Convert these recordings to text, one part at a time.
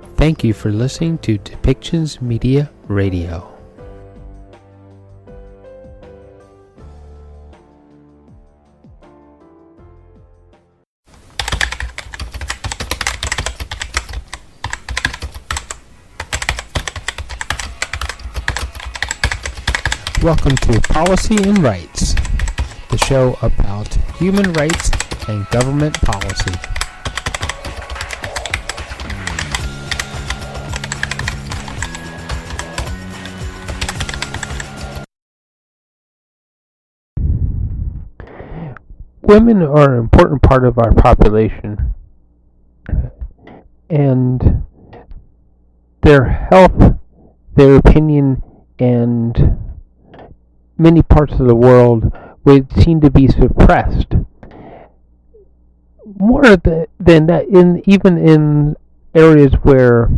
Thank you for listening to Depictions Media Radio. Welcome to Policy and Rights, the show about human rights and government policy. Women are an important part of our population, and their health, their opinion, and many parts of the world would seem to be suppressed. More than that, even in areas where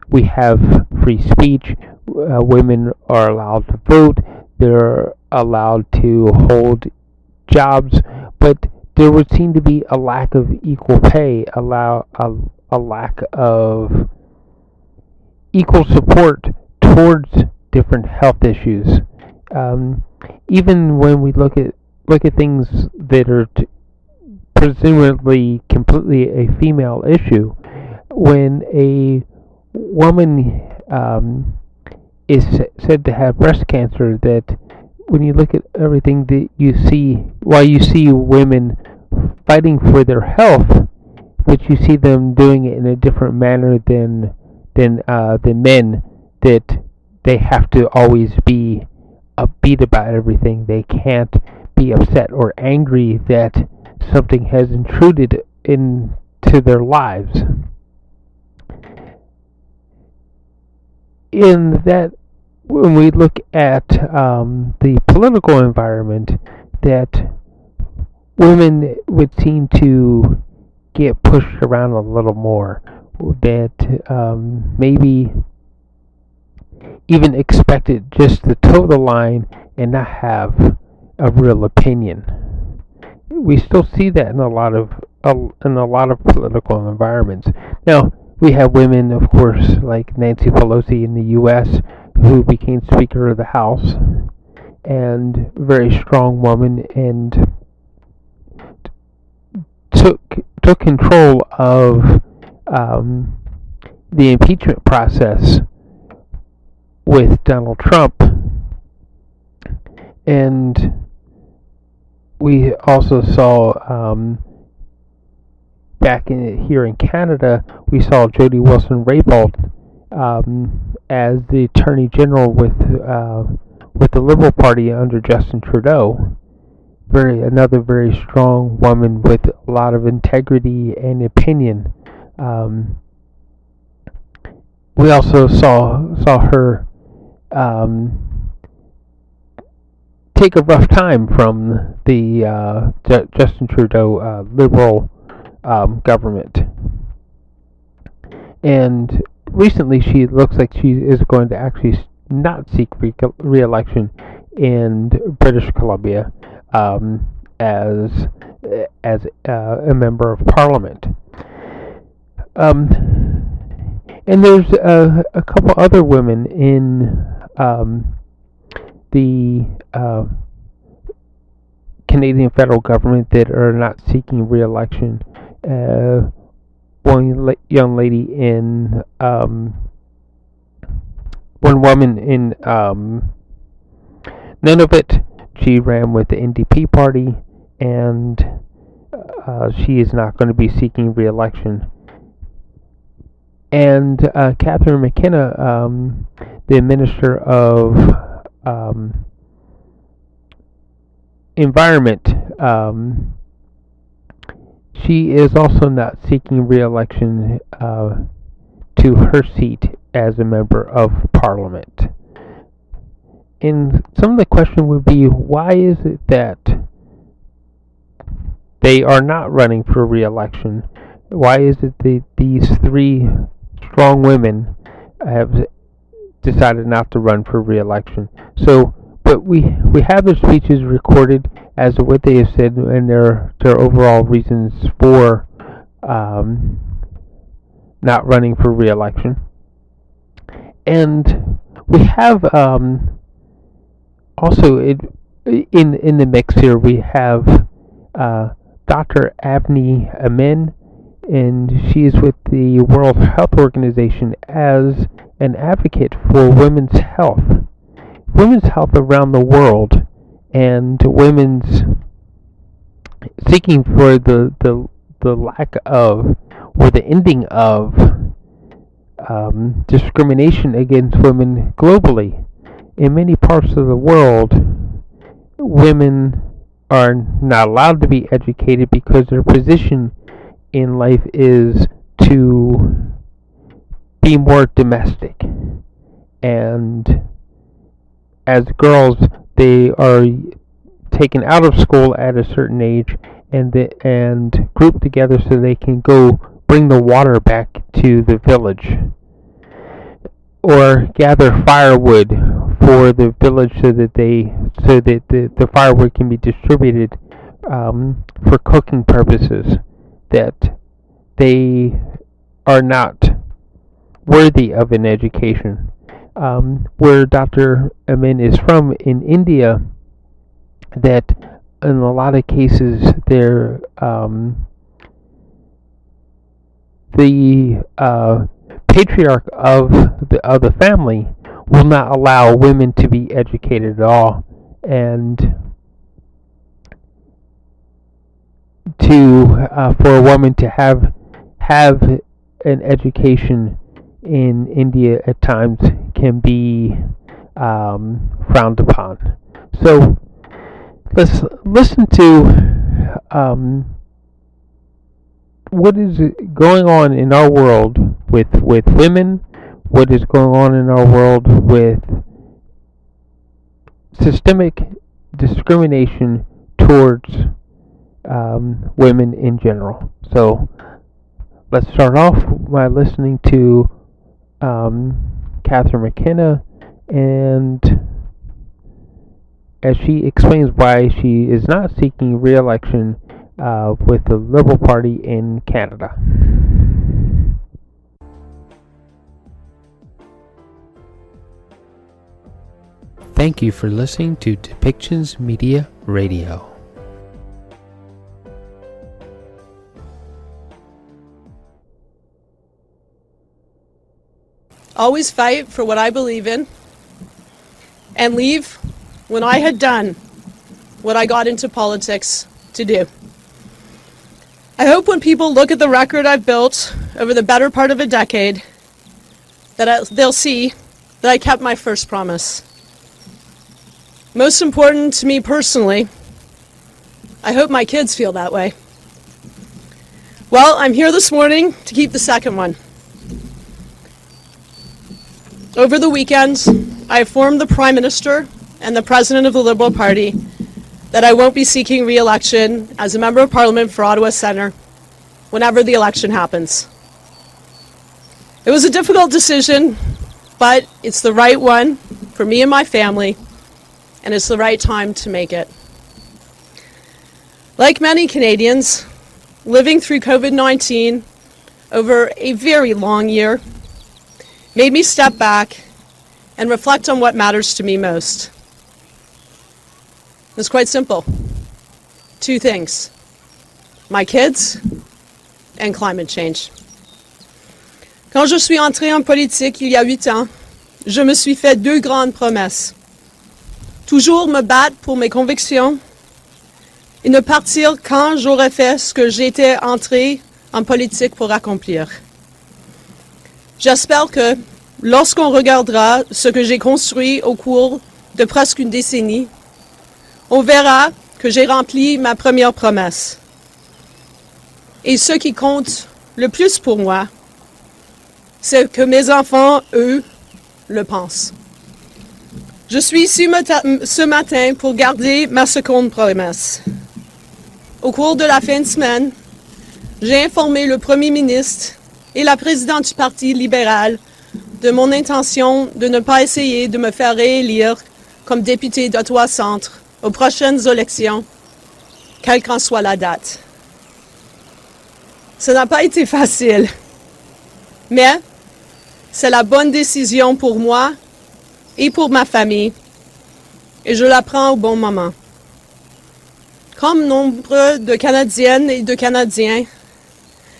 we have free speech, women are allowed to vote, they're allowed to hold jobs, but there would seem to be a lack of equal pay, a lack of equal support towards different health issues. Even when we look at things that are presumably completely a female issue, when a woman is said to have breast cancer, that when you look at everything that you see, while you see women fighting for their health, but you see them doing it in a different manner than men, that they have to always be upbeat about everything. They can't be upset or angry that something has intruded into their lives. In that, when we look at the political environment, that women would seem to get pushed around a little more, that maybe even expected just to toe the line and not have a real opinion. We still see that in a lot of political environments. Now, we have women, of course, like Nancy Pelosi in the U.S., who became Speaker of the House, and very strong woman, and took control of the impeachment process with Donald Trump. And we also saw here in Canada, we saw Jody Wilson-Raybould as the Attorney General with the Liberal Party under Justin Trudeau. Another very strong woman with a lot of integrity and opinion. We also saw her take a rough time from the Justin Trudeau Liberal government. And recently, she looks like she is going to actually not seek re-election in British Columbia as a member of Parliament. And there's a couple other women in the Canadian federal government that are not seeking re-election. One woman in Nunavut, she ran with the NDP party, and she is not going to be seeking re-election. And Catherine McKenna, the Minister of Environment, she is also not seeking re-election to her seat as a member of Parliament. And some of the question would be, why is it that they are not running for re-election? Why is it that these three strong women have decided not to run for re-election? But we have their speeches recorded as to what they have said and their overall reasons for not running for re-election. And we have also in the mix here, we have Dr. Avni Amin, and she is with the World Health Organization as an advocate for women's health around the world, and women's seeking for the lack of, or the ending of, discrimination against women globally. In many parts of the world, women are not allowed to be educated because their position in life is to be more domestic. And as girls, they are taken out of school at a certain age and grouped together so they can go bring the water back to the village, or gather firewood for the village so that the firewood can be distributed for cooking purposes, that they are not worthy of an education. Where Dr. Amin is from, in India, that in a lot of cases the patriarch of the family will not allow women to be educated at all, and for a woman to have an education in India at times can be frowned upon. So let's listen to what is going on in our world with women, what is going on in our world with systemic discrimination towards women in general. So let's start off by listening to Catherine McKenna, and as she explains why she is not seeking re-election with the Liberal Party in Canada. Thank you for listening to Depictions Media Radio. Always fight for what I believe in, and leave when I had done what I got into politics to do. I hope when people look at the record I've built over the better part of a decade, that they'll see that I kept my first promise. Most important to me personally, I hope my kids feel that way. Well, I'm here this morning to keep the second one. Over the weekend, I informed the Prime Minister and the President of the Liberal Party that I won't be seeking re-election as a Member of Parliament for Ottawa Centre whenever the election happens. It was a difficult decision, but it's the right one for me and my family, and it's the right time to make it. Like many Canadians, living through COVID-19 over a very long year made me step back and reflect on what matters to me most. It's quite simple. Two things: my kids and climate change. Quand je suis entrée en politique il y a 8 ans, je me suis fait 2 grandes promesses. Toujours me battre pour mes convictions et ne partir quand j'aurais fait ce que j'étais entrée en politique pour accomplir. J'espère que lorsqu'on regardera ce que j'ai construit au cours de presque une décennie, on verra que j'ai rempli ma première promesse. Et ce qui compte le plus pour moi, c'est que mes enfants, eux, le pensent. Je suis ici ce matin pour garder ma seconde promesse. Au cours de la fin de semaine, j'ai informé le Premier ministre et la présidente du Parti libéral de mon intention de ne pas essayer de me faire réélire comme députée d'Ottawa-Centre aux prochaines élections, quelle qu'en soit la date. Ça n'a pas été facile. Mais c'est la bonne décision pour moi et pour ma famille, et je la prends au bon moment. Comme nombre de Canadiennes et de Canadiens,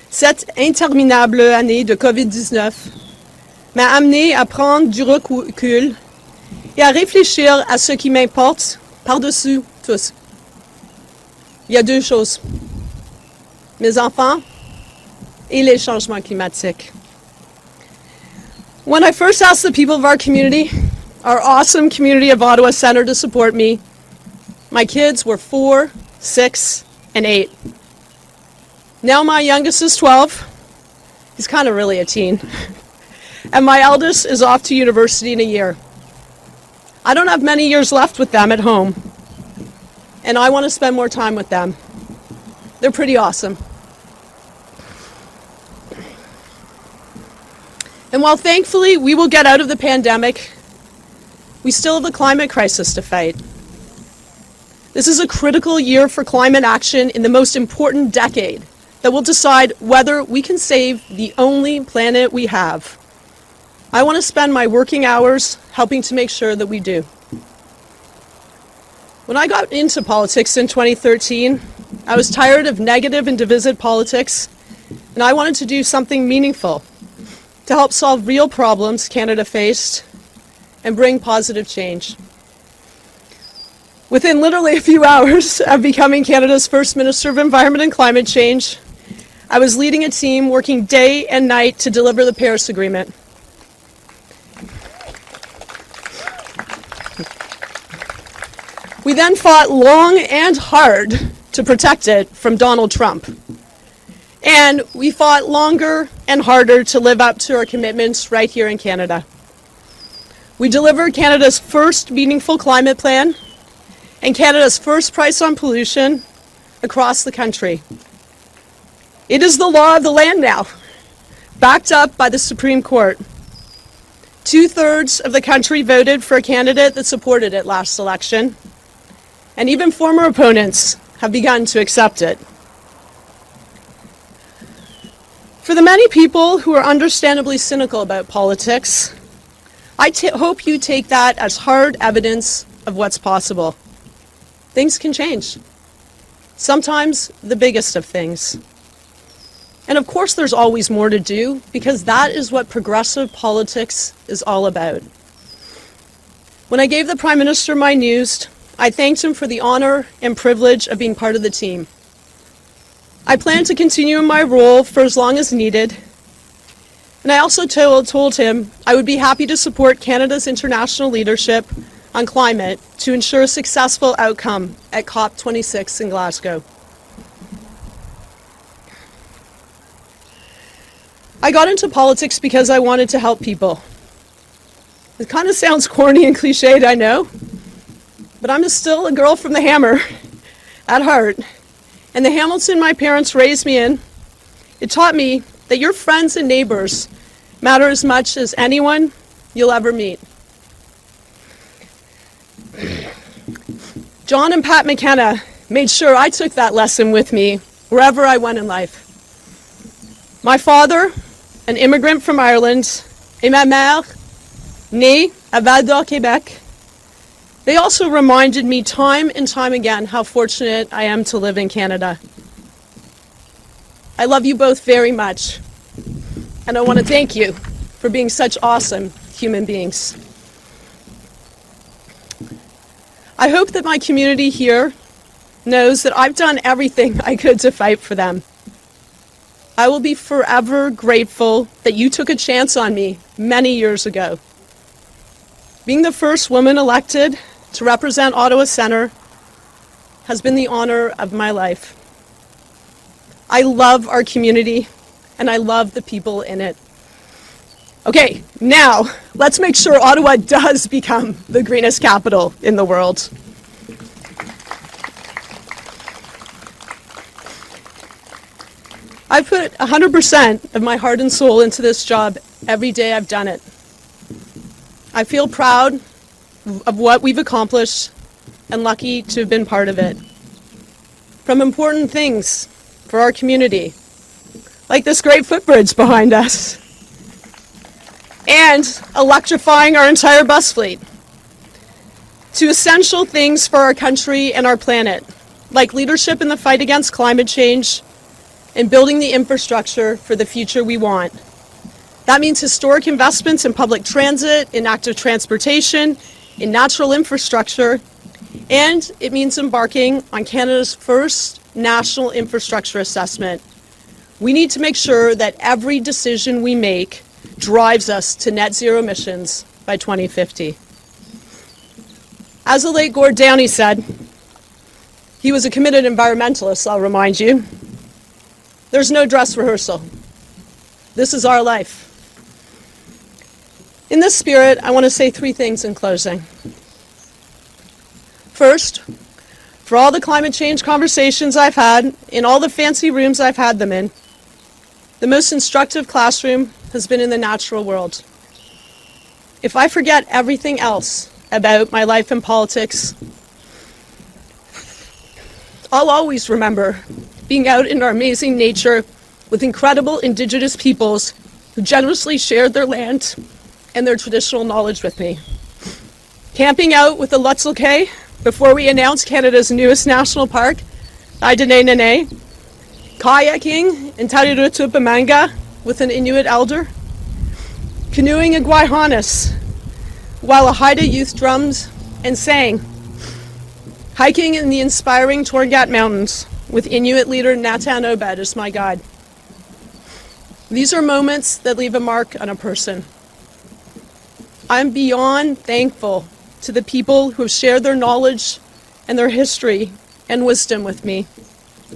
cette interminable année de COVID-19 m'a amené à prendre du recul et à réfléchir à ce qui m'importe par-dessus tout. Il y a deux choses: mes enfants et les changements climatiques. When I first asked the people of our community, our awesome community of Ottawa Centre, to support me, my kids were 4, 6, and 8. Now my youngest is 12. He's kind of really a teen. And my eldest is off to university in a year. I don't have many years left with them at home, and I want to spend more time with them. They're pretty awesome. And while thankfully we will get out of the pandemic, we still have a climate crisis to fight. This is a critical year for climate action in the most important decade that will decide whether we can save the only planet we have. I want to spend my working hours helping to make sure that we do. When I got into politics in 2013, I was tired of negative and divisive politics, and I wanted to do something meaningful to help solve real problems Canada faced and bring positive change. Within literally a few hours of becoming Canada's first Minister of Environment and Climate Change, I was leading a team working day and night to deliver the Paris Agreement. We then fought long and hard to protect it from Donald Trump. And we fought longer and harder to live up to our commitments right here in Canada. We delivered Canada's first meaningful climate plan and Canada's first price on pollution across the country. It is the law of the land now, backed up by the Supreme Court. 2/3 of the country voted for a candidate that supported it last election, and even former opponents have begun to accept it. For the many people who are understandably cynical about politics, I hope you take that as hard evidence of what's possible. Things can change. Sometimes the biggest of things. And of course there's always more to do, because that is what progressive politics is all about. When I gave the Prime Minister my news, I thanked him for the honor and privilege of being part of the team. I plan to continue in my role for as long as needed, and I also told him I would be happy to support Canada's international leadership on climate to ensure a successful outcome at COP26 in Glasgow. I got into politics because I wanted to help people. It kind of sounds corny and cliched, I know, but I'm still a girl from the Hammer at heart. And the Hamilton my parents raised me in, it taught me that your friends and neighbors matter as much as anyone you'll ever meet. John and Pat McKenna made sure I took that lesson with me wherever I went in life. My father, an immigrant from Ireland, et ma mère, née à Val-d'Or, Quebec, they also reminded me time and time again how fortunate I am to live in Canada. I love you both very much, and I want to thank you for being such awesome human beings. I hope that my community here knows that I've done everything I could to fight for them. I will be forever grateful that you took a chance on me many years ago. Being the first woman elected to represent Ottawa Centre has been the honor of my life. I love our community, and I love the people in it. Okay, now let's make sure Ottawa does become the greenest capital in the world. I've put 100% of my heart and soul into this job every day I've done it. I feel proud of what we've accomplished and lucky to have been part of it. From important things for our community, like this great footbridge behind us, and electrifying our entire bus fleet. To essential things for our country and our planet, like leadership in the fight against climate change and building the infrastructure for the future we want. That means historic investments in public transit, in active transportation, in natural infrastructure, and it means embarking on Canada's first national infrastructure assessment. We need to make sure that every decision we make drives us to net zero emissions by 2050. As the late Gord Downie said, he was a committed environmentalist, I'll remind you. There's no dress rehearsal. This is our life. In this spirit, I want to say three things in closing. First, for all the climate change conversations I've had, in all the fancy rooms I've had them in, the most instructive classroom has been in the natural world. If I forget everything else about my life in politics, I'll always remember being out in our amazing nature with incredible Indigenous peoples who generously shared their land and their traditional knowledge with me. Camping out with the Lutzelk'e before we announced Canada's newest national park, Aidanenene, kayaking in Tarirutupamanga with an Inuit elder, canoeing in Guayhanas while a Haida youth drummed and sang, hiking in the inspiring Torngat Mountains with Inuit leader Natan Obed as my guide. These are moments that leave a mark on a person. I'm beyond thankful to the people who have shared their knowledge and their history and wisdom with me.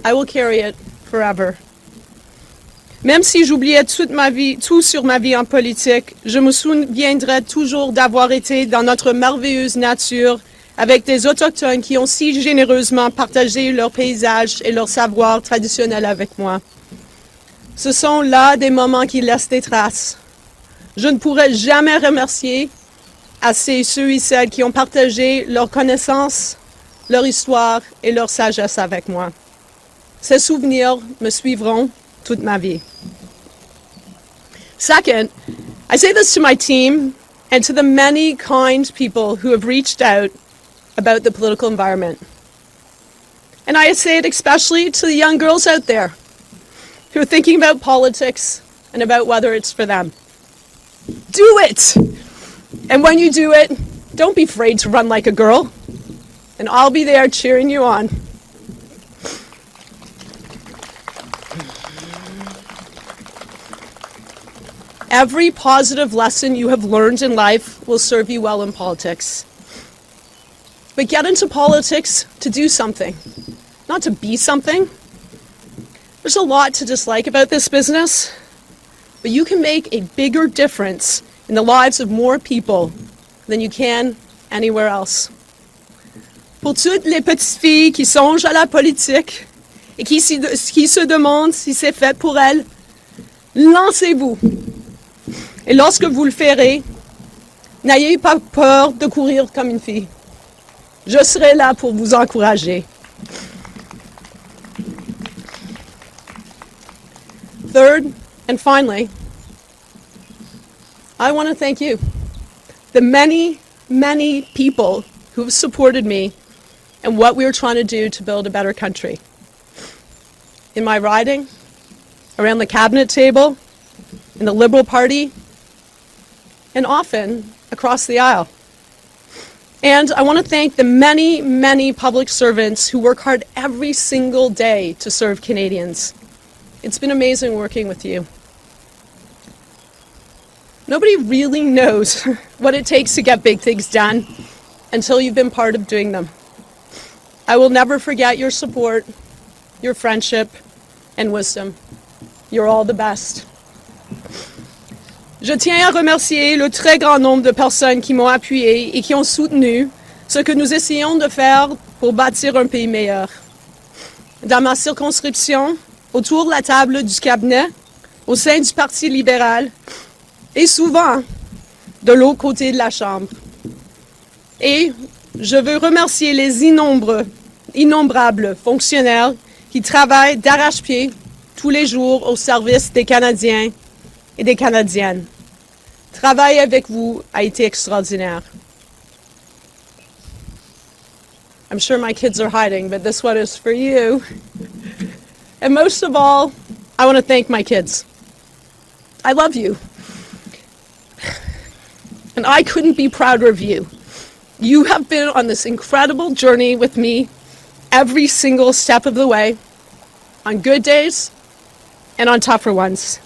I will carry it forever. Même si j'oubliais tout sur ma vie en politique, je me souviendrai toujours d'avoir été dans notre merveilleuse nature avec des autochtones qui ont si généreusement partagé leurs paysages et leur savoir traditionnel avec moi. Ce sont là des moments qui laissent des traces. Je ne pourrai jamais remercier assez ceux et celles qui ont partagé leurs connaissances, leur histoire et leur sagesse avec moi. Ces souvenirs me suivront toute ma vie. Second, I say this to my team and to the many kind people who have reached out about the political environment. And I say it especially to the young girls out there who are thinking about politics and about whether it's for them. Do it! And when you do it, don't be afraid to run like a girl. And I'll be there cheering you on. Every positive lesson you have learned in life will serve you well in politics. But get into politics to do something, not to be something. There's a lot to dislike about this business, but you can make a bigger difference in the lives of more people than you can anywhere else. Pour toutes les petites filles qui songent à la politique et qui se demandent si c'est fait pour elles, lancez-vous. Et lorsque vous le ferez, n'ayez pas peur de courir comme une fille. Je serai là pour vous encourager. Third, and finally, I want to thank you, the many, many people who have supported me and what we are trying to do to build a better country. In my riding, around the cabinet table, in the Liberal Party, and often across the aisle. And I want to thank the many, many public servants who work hard every single day to serve Canadians. It's been amazing working with you. Nobody really knows what it takes to get big things done until you've been part of doing them. I will never forget your support, your friendship, and wisdom. You're all the best. Je tiens à remercier le très grand nombre de personnes qui m'ont appuyé et qui ont soutenu ce que nous essayons de faire pour bâtir un pays meilleur. Dans ma circonscription, autour de la table du cabinet, au sein du Parti libéral, et souvent de l'autre côté de la Chambre. Et je veux remercier les innombrables fonctionnaires qui travaillent d'arrache-pied tous les jours au service des Canadiens et des Canadiennes. Travailler avec vous a été extraordinaire. I'm sure my kids are hiding, but this one is for you. And most of all, I want to thank my kids. I love you. And I couldn't be prouder of you. You have been on this incredible journey with me every single step of the way, on good days and on tougher ones.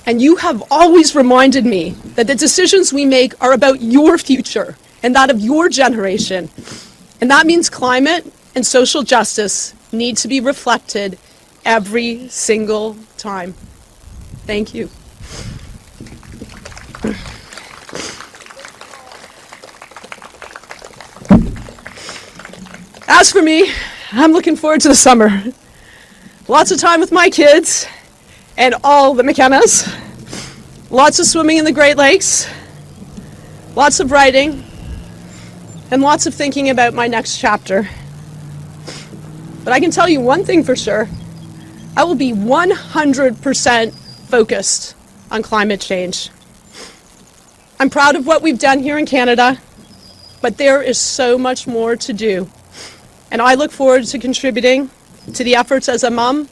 And you have always reminded me that the decisions we make are about your future and that of your generation. And that means climate and social justice need to be reflected every single time. Thank you. As for me, I'm looking forward to the summer. Lots of time with my kids and all the McKennas. Lots of swimming in the Great Lakes. Lots of writing. And lots of thinking about my next chapter. But I can tell you one thing for sure. I will be 100% focused on climate change. I'm proud of what we've done here in Canada, but there is so much more to do. And I look forward to contributing to the efforts as a mom,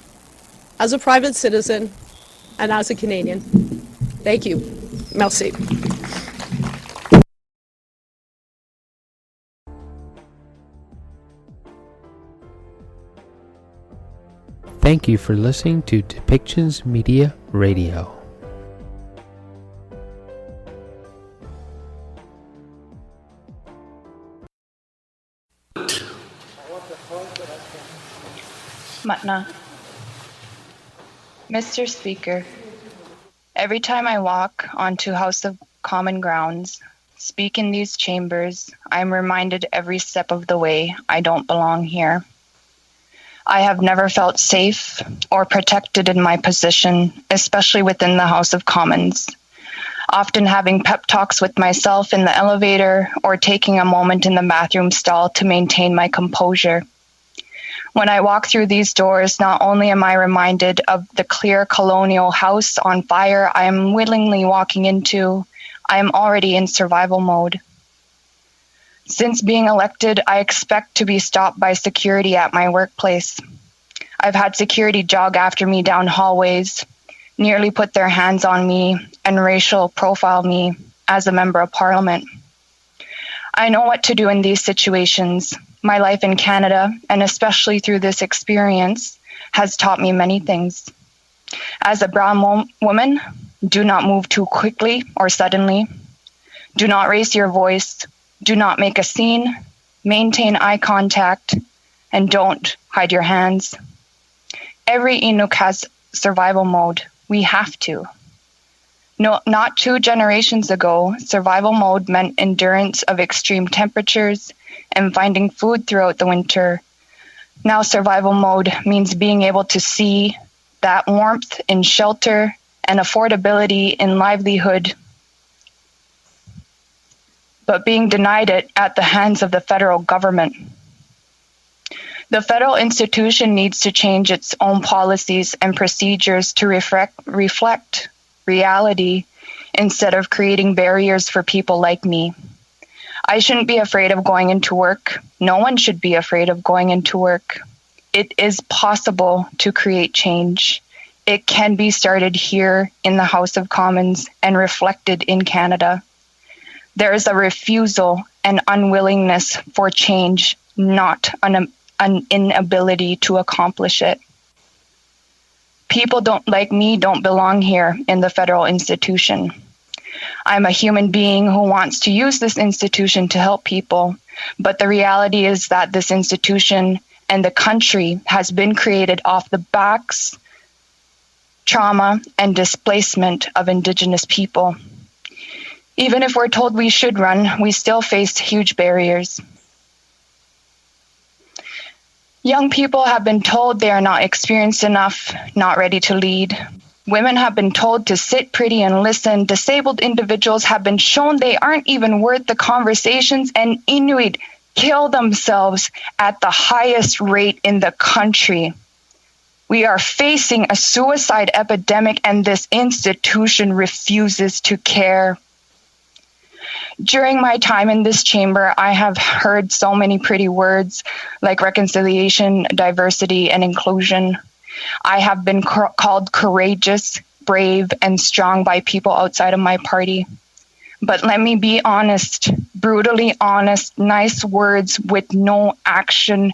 as a private citizen, and as a Canadian. Thank you. Merci. Thank you for listening to Depictions Media Radio. Matna. Mr. Speaker, every time I walk onto House of Common grounds, speak in these chambers, I am reminded every step of the way I don't belong here. I have never felt safe or protected in my position, especially within the House of Commons, often having pep talks with myself in the elevator or taking a moment in the bathroom stall to maintain my composure. When I walk through these doors, not only am I reminded of the clear colonial house on fire I am willingly walking into, I am already in survival mode. Since being elected, I expect to be stopped by security at my workplace. I've had security jog after me down hallways, nearly put their hands on me, and racial profile me as a member of parliament. I know what to do in these situations. My life in Canada, and especially through this experience, has taught me many things. As a brown woman, do not move too quickly or suddenly. Do not raise your voice. Do not make a scene. Maintain eye contact. And don't hide your hands. Every Inuk has survival mode. We have to. No, not 2 generations ago, survival mode meant endurance of extreme temperatures and finding food throughout the winter. Now survival mode means being able to see that warmth in shelter and affordability in livelihood, but being denied it at the hands of the federal government. The federal institution needs to change its own policies and procedures to reflect reality instead of creating barriers for people like me. I shouldn't be afraid of going into work. No one should be afraid of going into work. It is possible to create change. It can be started here in the House of Commons and reflected in Canada. There is a refusal and unwillingness for change, not an inability to accomplish it. People like me don't belong here in the federal institution. I'm a human being who wants to use this institution to help people, but the reality is that this institution and the country has been created off the backs, trauma, and displacement of Indigenous people. Even if we're told we should run, we still face huge barriers. Young people have been told they are not experienced enough, not ready to lead. Women have been told to sit pretty and listen. Disabled individuals have been shown they aren't even worth the conversations, and Inuit kill themselves at the highest rate in the country. We are facing a suicide epidemic, and this institution refuses to care. During my time in this chamber, I have heard so many pretty words like reconciliation, diversity, and inclusion. I have been called courageous, brave, and strong by people outside of my party. But let me be honest, brutally honest, nice words with no action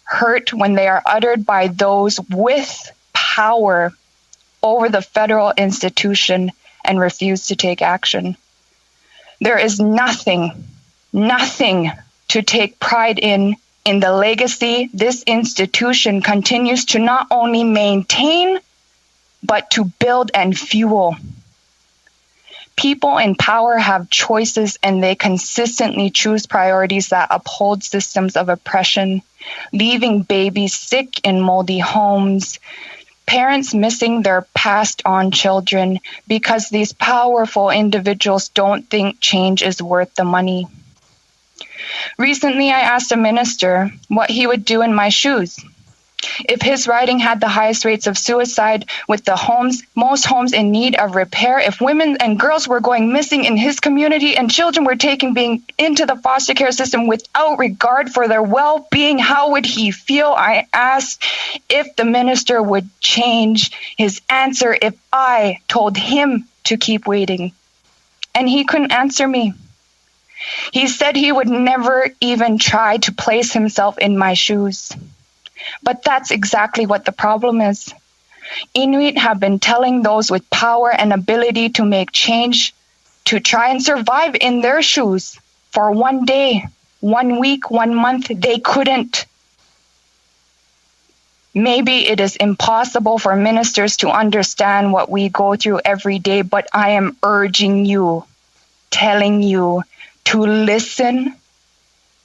hurt when they are uttered by those with power over the federal institution and refuse to take action. There is nothing to take pride in the legacy this institution continues to not only maintain, but to build and fuel. People in power have choices, and they consistently choose priorities that uphold systems of oppression, leaving babies sick in moldy homes, parents missing their passed on children because these powerful individuals don't think change is worth the money. Recently, I asked a minister what he would do in my shoes. If his riding had the highest rates of suicide, with the most homes in need of repair, if women and girls were going missing in his community and children were being into the foster care system without regard for their well-being, how would he feel? I asked if the minister would change his answer if I told him to keep waiting. And he couldn't answer me. He said he would never even try to place himself in my shoes. But that's exactly what the problem is. Inuit have been telling those with power and ability to make change to try and survive in their shoes for 1 day, 1 week, 1 month. They couldn't. Maybe it is impossible for ministers to understand what we go through every day, but I am urging you, telling you to listen,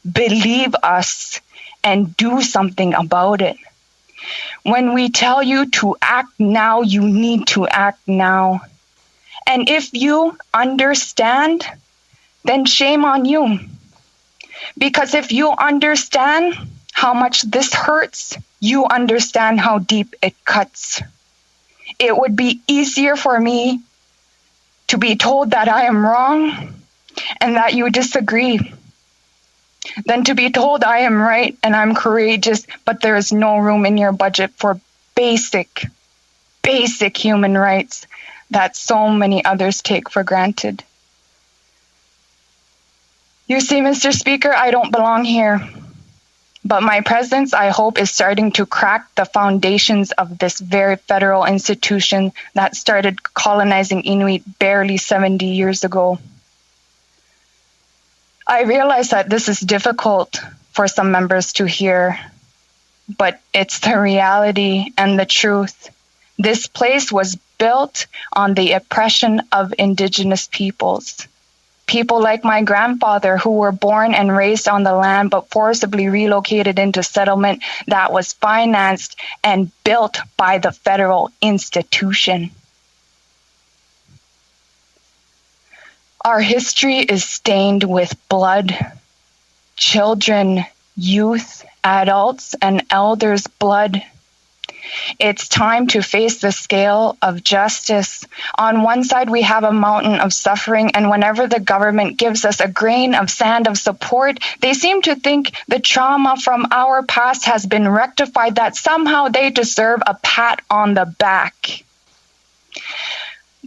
believe us, and do something about it. When we tell you to act now, you need to act now. And if you understand, then shame on you. Because if you understand how much this hurts, you understand how deep it cuts. It would be easier for me to be told that I am wrong and that you disagree than to be told I am right and I'm courageous, but there is no room in your budget for basic human rights that so many others take for granted. You see, Mr. Speaker, I don't belong here, but my presence, I hope, is starting to crack the foundations of this very federal institution that started colonizing Inuit barely 70 years ago. I realize that this is difficult for some members to hear, but it's the reality and the truth. This place was built on the oppression of Indigenous peoples. People like my grandfather who were born and raised on the land but forcibly relocated into settlement that was financed and built by the federal institution. Our history is stained with blood. Children, youth, adults, and elders' blood. It's time to face the scale of justice. On one side, we have a mountain of suffering, and whenever the government gives us a grain of sand of support, they seem to think the trauma from our past has been rectified, that somehow they deserve a pat on the back.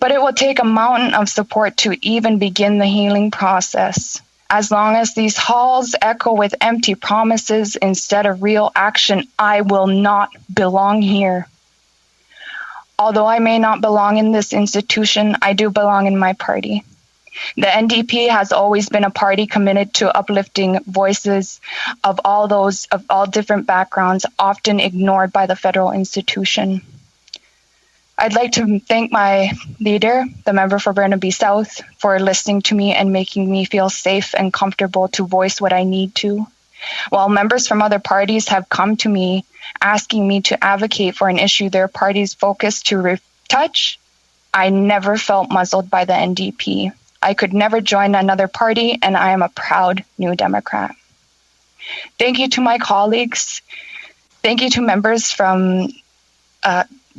But it will take a mountain of support to even begin the healing process. As long as these halls echo with empty promises instead of real action, I will not belong here. Although I may not belong in this institution, I do belong in my party. The NDP has always been a party committed to uplifting voices of all different backgrounds, often ignored by the federal institution. I'd like to thank my leader, the member for Burnaby South, for listening to me and making me feel safe and comfortable to voice what I need to. While members from other parties have come to me asking me to advocate for an issue their party's focused to retouch, I never felt muzzled by the NDP. I could never join another party, and I am a proud New Democrat. Thank you to my colleagues. Thank you to members from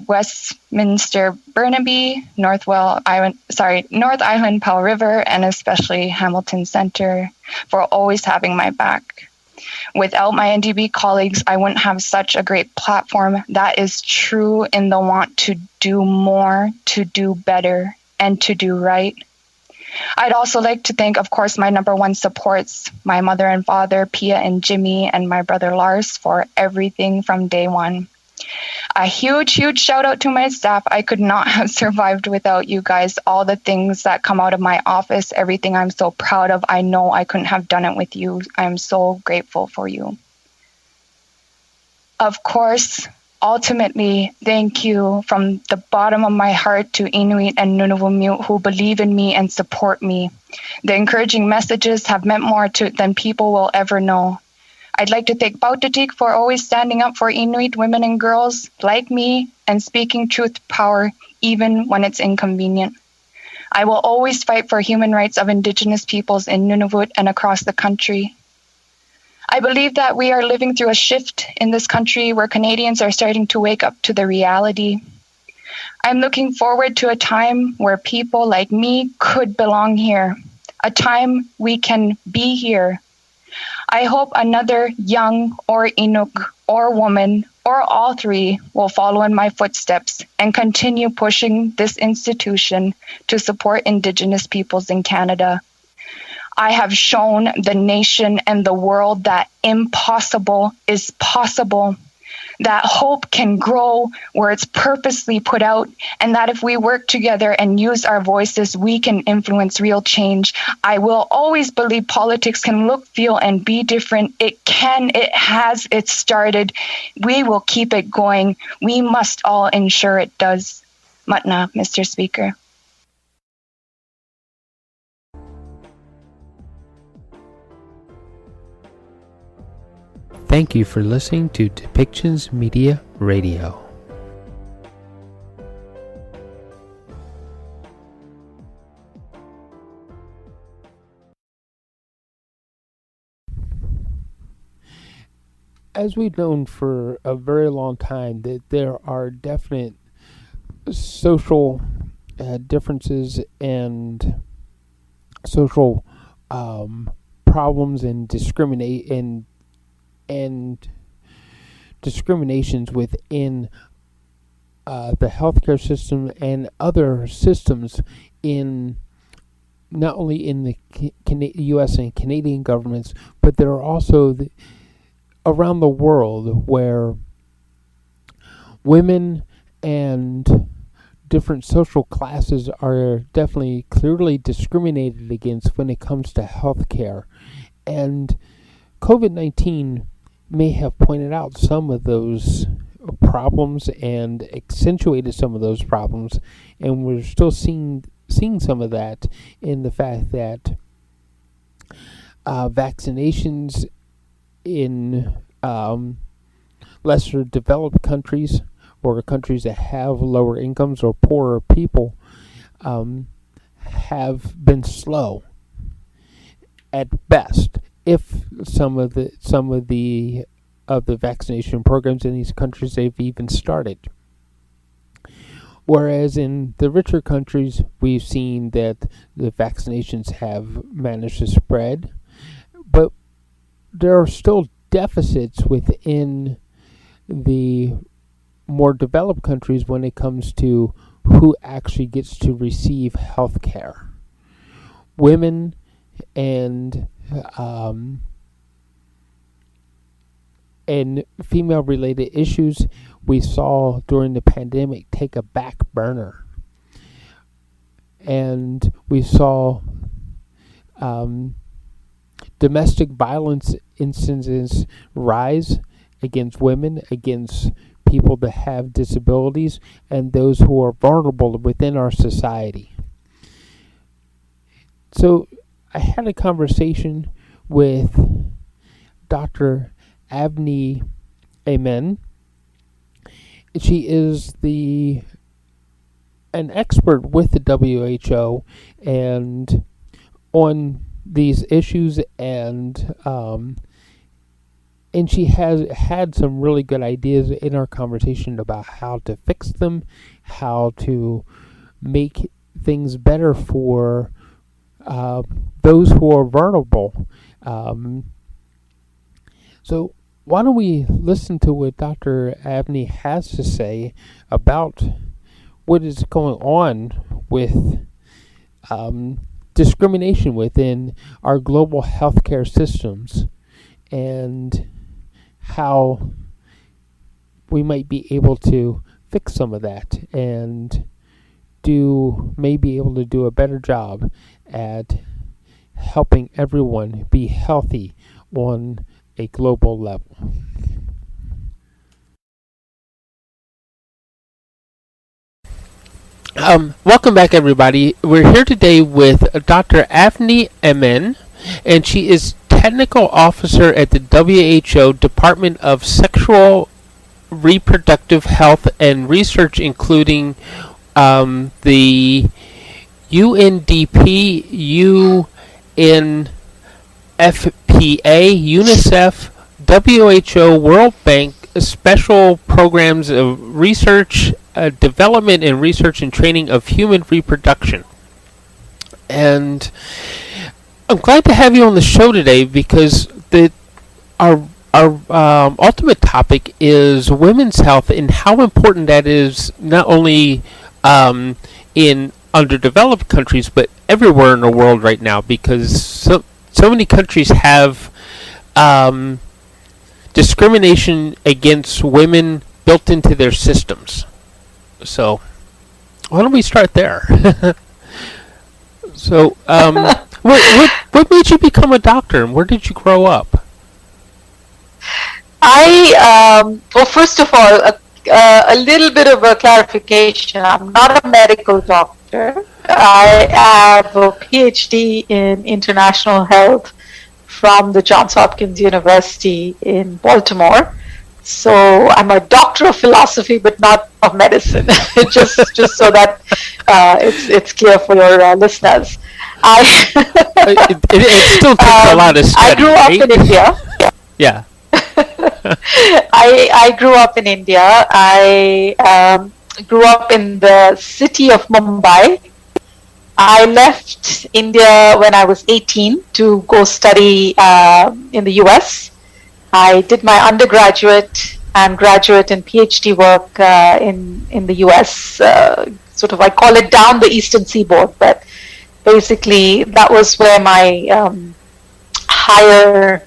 Westminster Burnaby, North Island Powell River, and especially Hamilton Center for always having my back. Without my NDB colleagues, I wouldn't have such a great platform that is true in the want to do more, to do better, and to do right. I'd also like to thank, of course, my number one supports, my mother and father, Pia and Jimmy, and my brother Lars for everything from day one. A huge, huge shout out to my staff. I could not have survived without you guys. All the things that come out of my office, everything I'm so proud of, I know I couldn't have done it with you. I'm so grateful for you. Of course, ultimately, thank you from the bottom of my heart to Inuit and Nunavummiut who believe in me and support me. The encouraging messages have meant more than people will ever know. I'd like to thank Bautatik for always standing up for Inuit women and girls like me and speaking truth to power even when it's inconvenient. I will always fight for human rights of Indigenous peoples in Nunavut and across the country. I believe that we are living through a shift in this country where Canadians are starting to wake up to the reality. I'm looking forward to a time where people like me could belong here, a time we can be here. I hope another young or Inuk or woman or all three will follow in my footsteps and continue pushing this institution to support Indigenous peoples in Canada. I have shown the nation and the world that impossible is possible, that hope can grow where it's purposely put out, and that if we work together and use our voices, we can influence real change. I will always believe politics can look, feel, and be different. It can, it has, it started. We will keep it going. We must all ensure it does. Matna, Mr. Speaker. Thank you for listening to Depictions Media Radio. As we've known for a very long time that there are definite social differences and social problems and discriminations within the healthcare system and other systems in not only in the U.S. and Canadian governments, but there are also around the world where women and different social classes are definitely clearly discriminated against when it comes to healthcare. And COVID-19 may have pointed out some of those problems and accentuated some of those problems, and we're still seeing some of that in the fact that vaccinations in lesser developed countries or countries that have lower incomes or poorer people have been slow at best. If some of the vaccination programs in these countries they've even started. Whereas in the richer countries, we've seen that the vaccinations have managed to spread, but there are still deficits within the more developed countries when it comes to who actually gets to receive health care. Women and female-related issues we saw during the pandemic take a back burner. And we saw domestic violence instances rise against women, against people that have disabilities, and those who are vulnerable within our society. So I had a conversation with Dr. Avni Amen. She is an expert with the WHO and on these issues, and and she has had some really good ideas in our conversation about how to fix them, how to make things better for those who are vulnerable. So why don't we listen to what Dr. Abney has to say about what is going on with discrimination within our global healthcare systems, and how we might be able to fix some of that and may be able to do a better job at helping everyone be healthy on a global level. Welcome back, everybody. We're here today with Dr. Avni Emen, and she is Technical Officer at the WHO Department of Sexual Reproductive Health and Research, including the UNDP, UNFPA, UNICEF, WHO, World Bank, special programs of research, development and research and training of human reproduction. And I'm glad to have you on the show today because our ultimate topic is women's health and how important that is, not only in underdeveloped countries but everywhere in the world right now, because so many countries have discrimination against women built into their systems. So why don't we start there? So what made you become a doctor, and where did you grow up? Well, first of all, a little bit of a clarification. I'm not a medical doctor. I have a PhD in international health from the Johns Hopkins University in Baltimore. So I'm a doctor of philosophy, but not of medicine. just so that it's clear for your listeners. It still takes a lot of study. I grew up in India. Yeah. I grew up in India. I grew up in the city of Mumbai. I left India when I was 18 to go study in the US. I did my undergraduate and graduate and PhD work in the US. Sort of, I call it down the Eastern Seaboard, but basically that was where my higher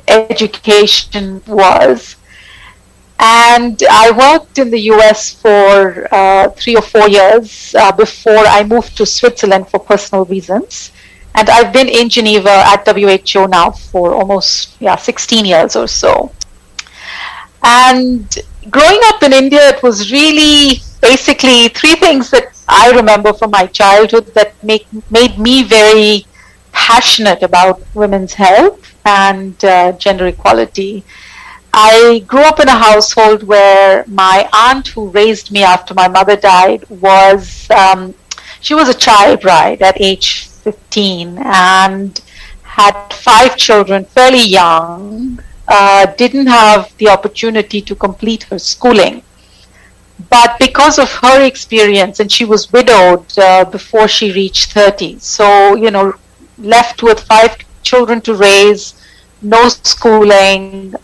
education was. And I worked in the US for 3 or 4 years before I moved to Switzerland for personal reasons. And I've been in Geneva at WHO now for almost 16 years or so. And growing up in India, it was really basically 3 things that I remember from my childhood that made me very passionate about women's health and gender equality. I grew up in a household where my aunt, who raised me after my mother died, she was a child bride at age 15 and had 5 children fairly young, didn't have the opportunity to complete her schooling. But because of her experience, and she was widowed before she reached 30, so, left with 5 children to raise, no schooling.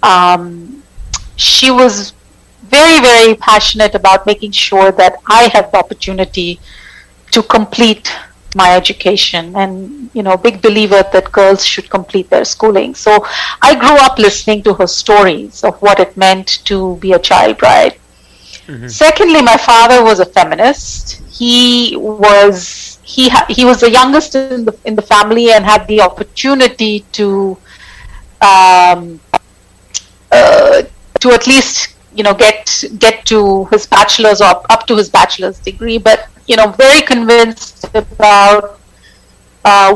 She was very, very passionate about making sure that I had the opportunity to complete my education, and big believer that girls should complete their schooling. So I grew up listening to her stories of what it meant to be a child bride. Mm-hmm. Secondly, my father was a feminist. He was the youngest in the family and had the opportunity to at least get to his bachelor's or up to his bachelor's degree, but very convinced about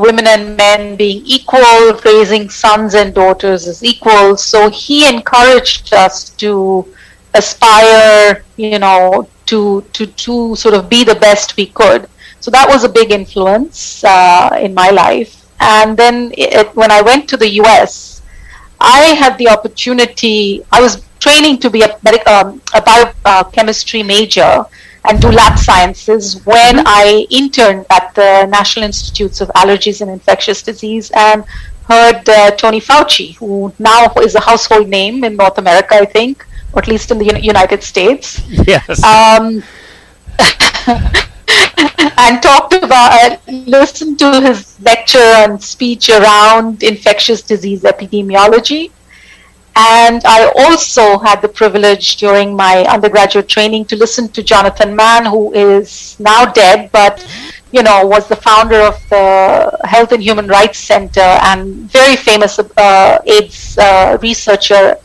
women and men being equal, raising sons and daughters as equal. So he encouraged us to aspire, to sort of be the best we could. So that was a big influence in my life. And then when I went to the US, I had the opportunity, I was training to be a biochemistry major and do lab sciences when I interned at the National Institutes of Allergies and Infectious Disease and heard Tony Fauci, who now is a household name in North America, I think, or at least in the United States. Yes. And listened to his lecture and speech around infectious disease epidemiology. And I also had the privilege during my undergraduate training to listen to Jonathan Mann, who is now dead, but was the founder of the Health and Human Rights Center and very famous AIDS researcher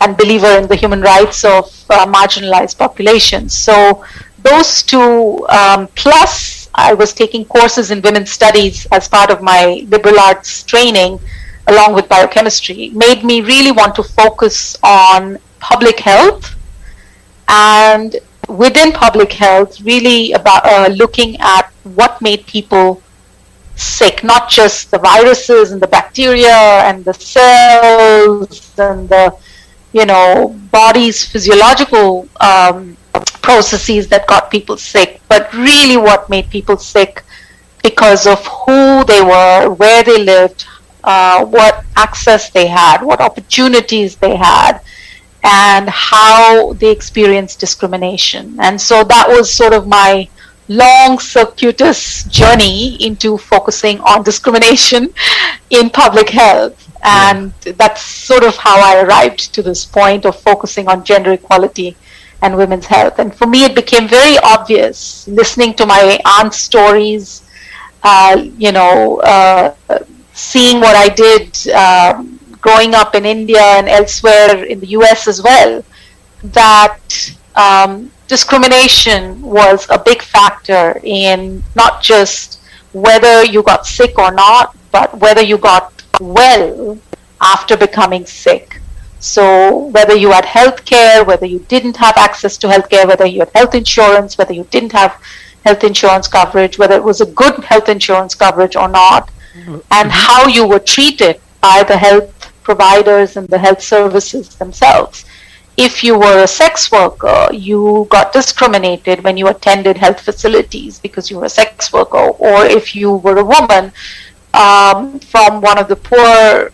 and believer in the human rights of marginalized populations. So those two, plus I was taking courses in women's studies as part of my liberal arts training, along with biochemistry, made me really want to focus on public health, and within public health, really about looking at what made people sick, not just the viruses and the bacteria and the cells and the body's physiological processes that got people sick, but really what made people sick because of who they were, where they lived, what access they had, what opportunities they had, and how they experienced discrimination. And so that was sort of my long circuitous journey into focusing on discrimination in public health. And that's sort of how I arrived to this point of focusing on gender equality and women's health. And for me, it became very obvious listening to my aunt's stories, seeing what I did growing up in India and elsewhere in the US as well, that discrimination was a big factor in not just whether you got sick or not, but whether you got well after becoming sick. So whether you had health care, whether you didn't have access to health care, whether you had health insurance, whether you didn't have health insurance coverage, whether it was a good health insurance coverage or not, and how you were treated by the health providers and the health services themselves. If you were a sex worker, you got discriminated when you attended health facilities because you were a sex worker, or if you were a woman from one of the poorer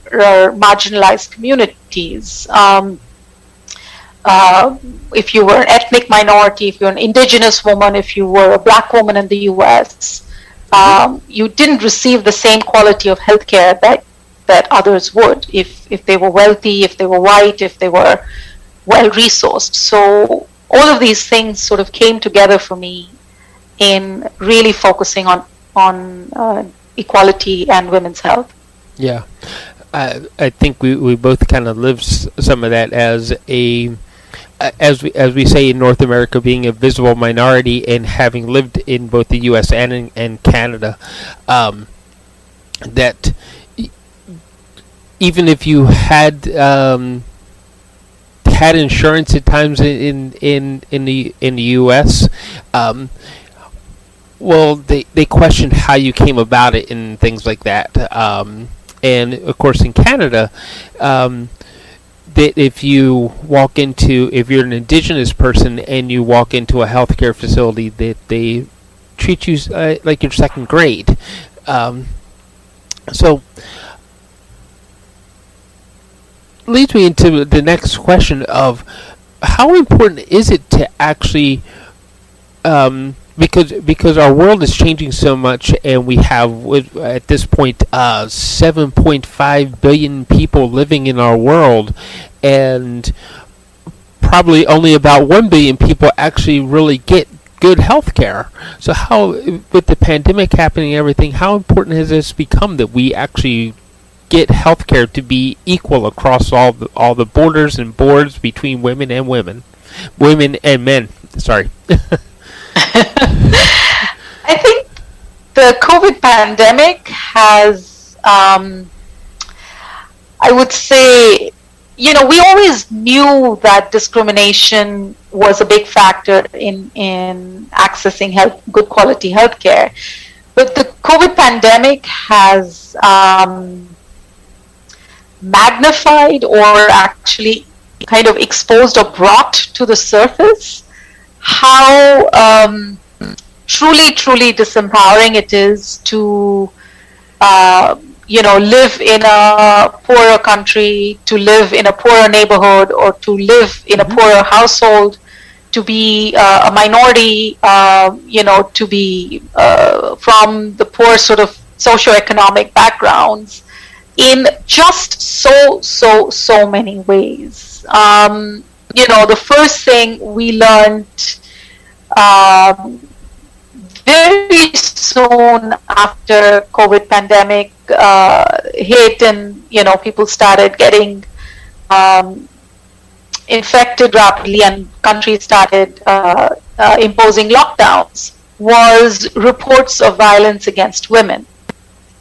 marginalized communities, if you were an ethnic minority, if you're an indigenous woman, if you were a black woman in the US, you didn't receive the same quality of healthcare that others would if they were wealthy, if they were white, if they were well-resourced. So all of these things sort of came together for me in really focusing on equality and women's health. Yeah. I think we both kind of lived some of that as a as we say in North America, being a visible minority and having lived in both the U.S. and Canada, that even if you had insurance at times in the U.S., well, they questioned how you came about it and things like that. And of course, in Canada, that if you're an indigenous person and you walk into a healthcare facility, that they treat you like you're second grade. So leads me into the next question of how important is it to actually because our world is changing so much, and we have at this point 7.5 billion people living in our world, and probably only about 1 billion people actually really get good health care. So how, with the pandemic happening and everything, how important has this become that we actually get health care to be equal across all the borders and boards between women and men? Sorry. I think the COVID pandemic has, I would say, we always knew that discrimination was a big factor in accessing good quality healthcare. But the COVID pandemic has magnified or actually kind of exposed or brought to the surface how truly disempowering it is to live in a poorer country, to live in a poorer neighborhood, or to live in a poorer household, to be a minority, to be from the poor sort of socioeconomic backgrounds in just so many ways. The first thing we learned very soon after COVID pandemic hit, and people started getting infected rapidly, and countries started imposing lockdowns, was reports of violence against women.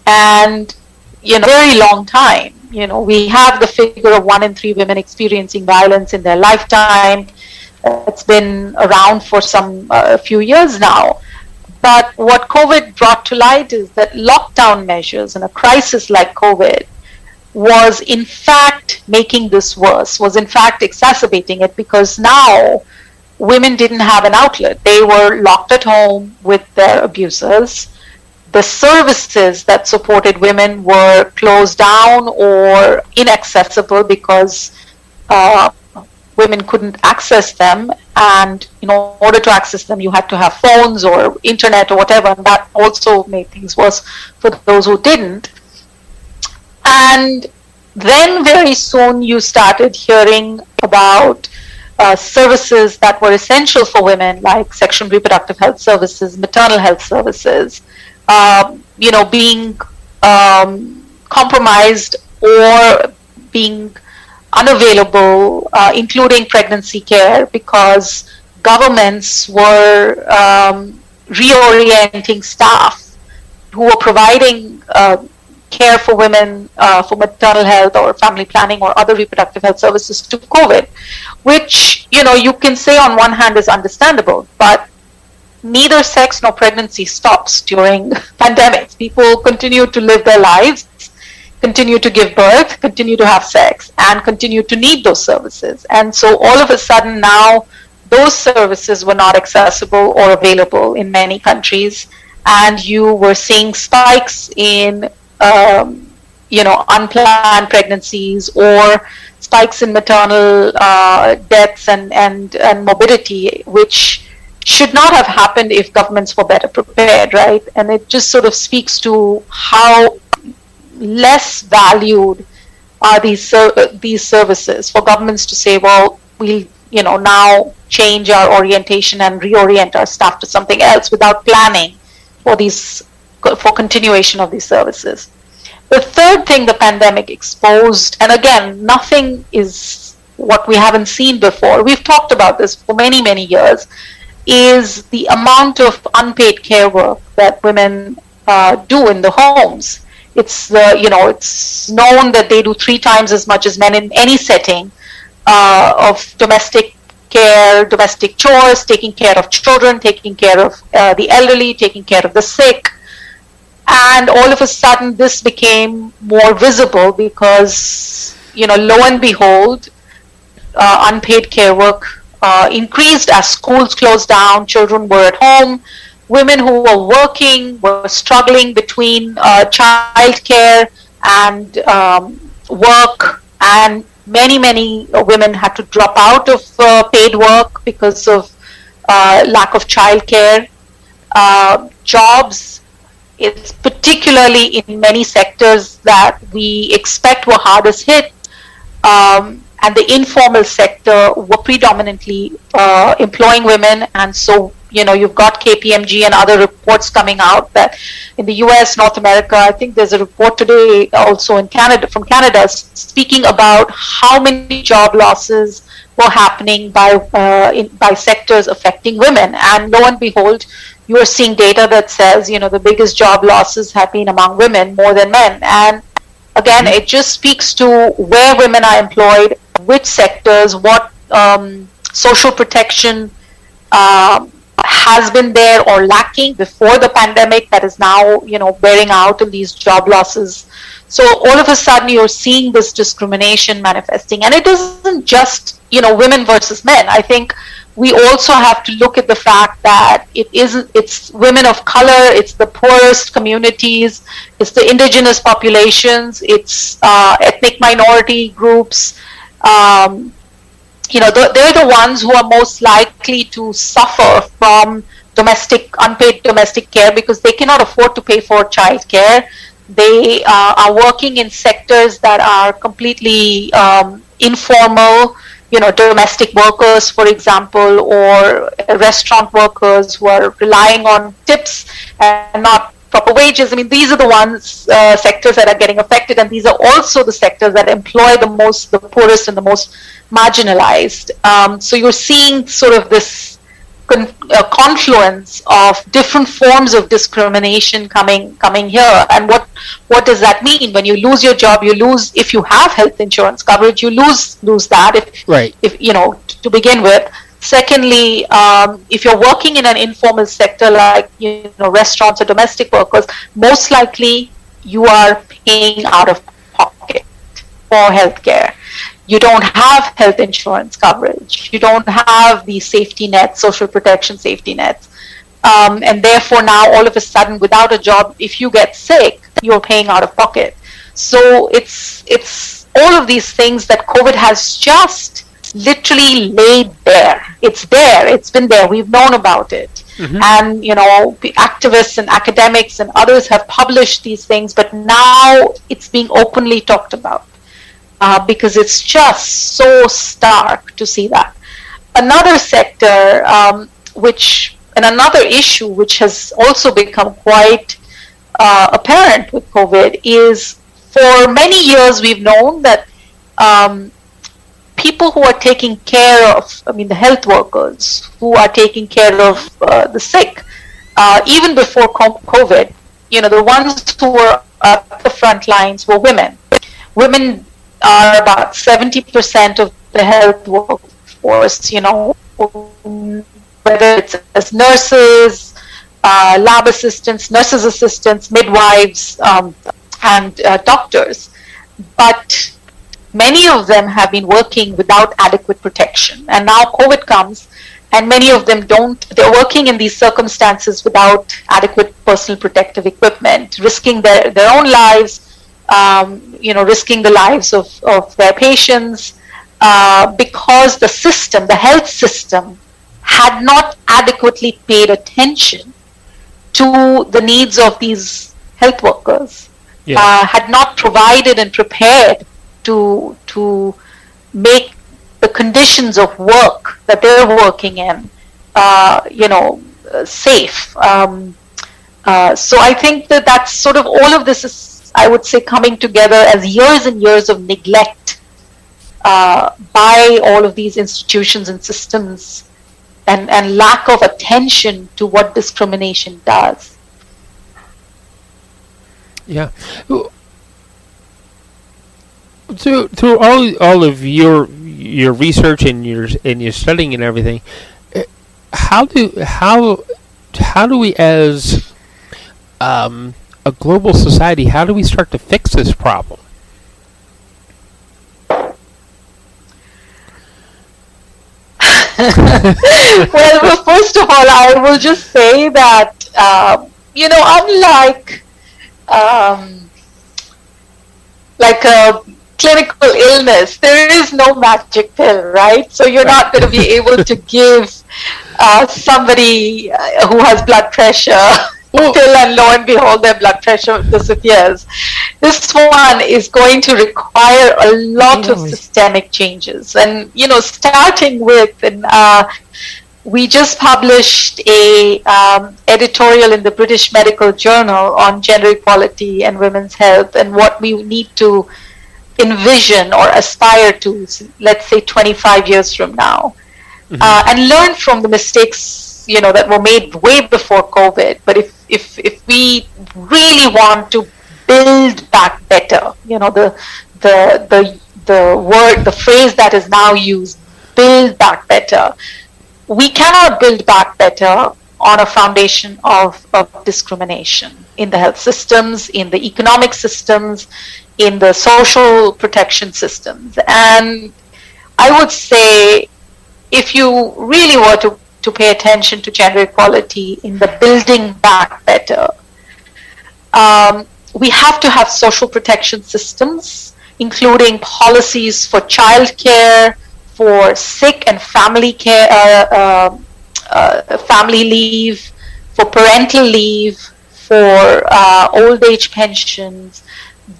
And very long time, we have the figure of 1 in 3 women experiencing violence in their lifetime. It's been around for a few years now. But what COVID brought to light is that lockdown measures in a crisis like COVID was in fact making this worse, was in fact exacerbating it, because now women didn't have an outlet. They were locked at home with their abusers. The services that supported women were closed down or inaccessible because women couldn't access them, and in order to access them you had to have phones or internet or whatever, and that also made things worse for those who didn't. And then very soon you started hearing about services that were essential for women, like sexual and reproductive health services, maternal health services, being compromised or being unavailable, including pregnancy care, because governments were reorienting staff who were providing care for women for maternal health or family planning or other reproductive health services to COVID, which, you can say on one hand is understandable, but neither sex nor pregnancy stops during pandemics. People continue to live their lives, continue to give birth, continue to have sex, and continue to need those services. And so all of a sudden now, those services were not accessible or available in many countries, and you were seeing spikes in unplanned pregnancies or spikes in maternal deaths and morbidity, which should not have happened if governments were better prepared, right? And it just sort of speaks to how less valued are these services for governments to say, well, we'll now change our orientation and reorient our staff to something else without planning for continuation of these services. The third thing the pandemic exposed, and again, nothing is what we haven't seen before, we've talked about this for many years, is the amount of unpaid care work that women do in the homes. It's it's known that they do 3 times as much as men in any setting of domestic care, domestic chores, taking care of children, taking care of the elderly, taking care of the sick. And all of a sudden this became more visible because, lo and behold, unpaid care work increased as schools closed down, children were at home. Women who were working were struggling between childcare and work, and many women had to drop out of paid work because of lack of childcare. Jobs, it's particularly in many sectors that we expect were hardest hit, and the informal sector were predominantly employing women. And so you've got KPMG and other reports coming out that in the US, North America, I think there's a report today also in Canada, from Canada, speaking about how many job losses were happening by sectors affecting women. And lo and behold, you are seeing data that says, the biggest job losses have been among women more than men. And again, it just speaks to where women are employed, which sectors, what social protection has been there or lacking before the pandemic that is now, bearing out in these job losses. So all of a sudden you're seeing this discrimination manifesting, and it isn't just, women versus men. I think we also have to look at the fact that it's women of color, it's the poorest communities, it's the indigenous populations, it's ethnic minority groups. They're the ones who are most likely to suffer from unpaid domestic care, because they cannot afford to pay for child care. They are working in sectors that are completely informal, domestic workers, for example, or restaurant workers who are relying on tips and not proper wages. I mean, these are the sectors that are getting affected, and these are also the sectors that employ the poorest and the most marginalized. So you're seeing sort of this confluence of different forms of discrimination coming here. And what does that mean? When you lose your job, you lose, if you have health insurance coverage, you lose that if to begin with. Secondly, if you're working in an informal sector like restaurants or domestic workers, most likely you are paying out of pocket for healthcare. You don't have health insurance coverage. You don't have the safety nets, social protection safety nets. And therefore now all of a sudden, without a job, if you get sick, you're paying out of pocket. So it's all of these things that COVID has just literally laid there. It's there. It's been there. We've known about it. Mm-hmm. And, activists and academics and others have published these things, but now it's being openly talked about. Because it's just so stark to see that. Another sector, another issue which has also become quite apparent with COVID is, for many years we've known that people who are taking care of, the health workers who are taking care of the sick, even before COVID, the ones who were at the front lines were women. Women are about 70% of the health workforce, whether it's as nurses, lab assistants, nurses assistants, midwives, and doctors. But many of them have been working without adequate protection. And now COVID comes, and many of them they're working in these circumstances without adequate personal protective equipment, risking their own lives, risking the lives of their patients, because the health system had not adequately paid attention to the needs of these health workers, had not provided and prepared to make the conditions of work that they're working in, safe. So I think that's sort of, all of this is, I would say, coming together as years and years of neglect by all of these institutions and systems, and lack of attention to what discrimination does. Yeah. Through all of your research and your studying and everything, how do we, as a global society, how do we start to fix this problem? Well, first of all, I will just say that, unlike like a clinical illness, there is no magic pill, right? So you're not going to be able to give somebody who has blood pressure pill, and lo and behold, their blood pressure disappears. This one is going to require a lot of systemic changes. And, starting with, we just published a editorial in the British Medical Journal on gender equality and women's health, and what we need to envision or aspire to, let's say 25 years from now, and learn from the mistakes that were made way before COVID. But if we really want to build back better, the phrase that is now used, build back better, we cannot build back better on a foundation of discrimination in the health systems, in the economic systems, in the social protection systems. And I would say, if you really were to pay attention to gender equality in the building back better, we have to have social protection systems, including policies for childcare, for sick and family care, family leave, for parental leave, for old age pensions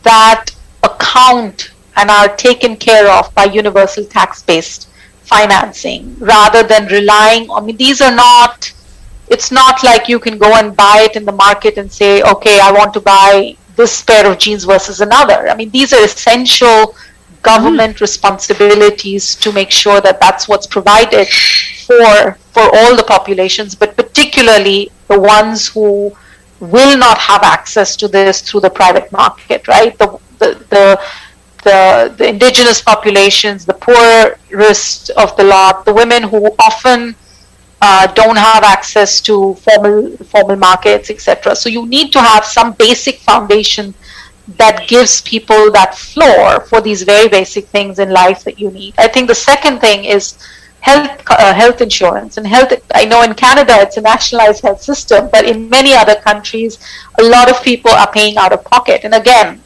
that account and are taken care of by universal tax-based financing, rather than relying on, I mean, these are not, it's not like you can go and buy it in the market and say, okay, I want to buy this pair of jeans versus another. I mean, these are essential government responsibilities to make sure that that's what's provided for all the populations, but particularly the ones who will not have access to this through the private market, right? The indigenous populations, the poorest of the lot, the women who often don't have access to formal markets, etc. So you need to have some basic foundation that gives people that floor for these very basic things in life that you need. I think the second thing is health insurance. And health, I know in Canada it's a nationalized health system, but in many other countries, a lot of people are paying out of pocket. And again,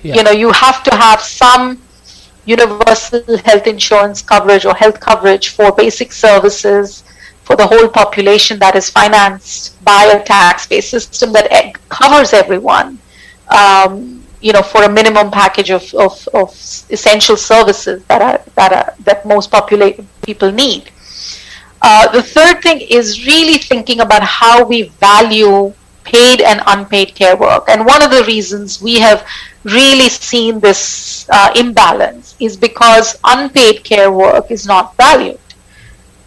you know, you have to have some universal health insurance coverage or health coverage for basic services for the whole population that is financed by a tax-based system that covers everyone. You know, for a minimum package of essential services that most people need. The third thing is really thinking about how we value paid and unpaid care work. And one of the reasons we have really seen this imbalance is because unpaid care work is not valued.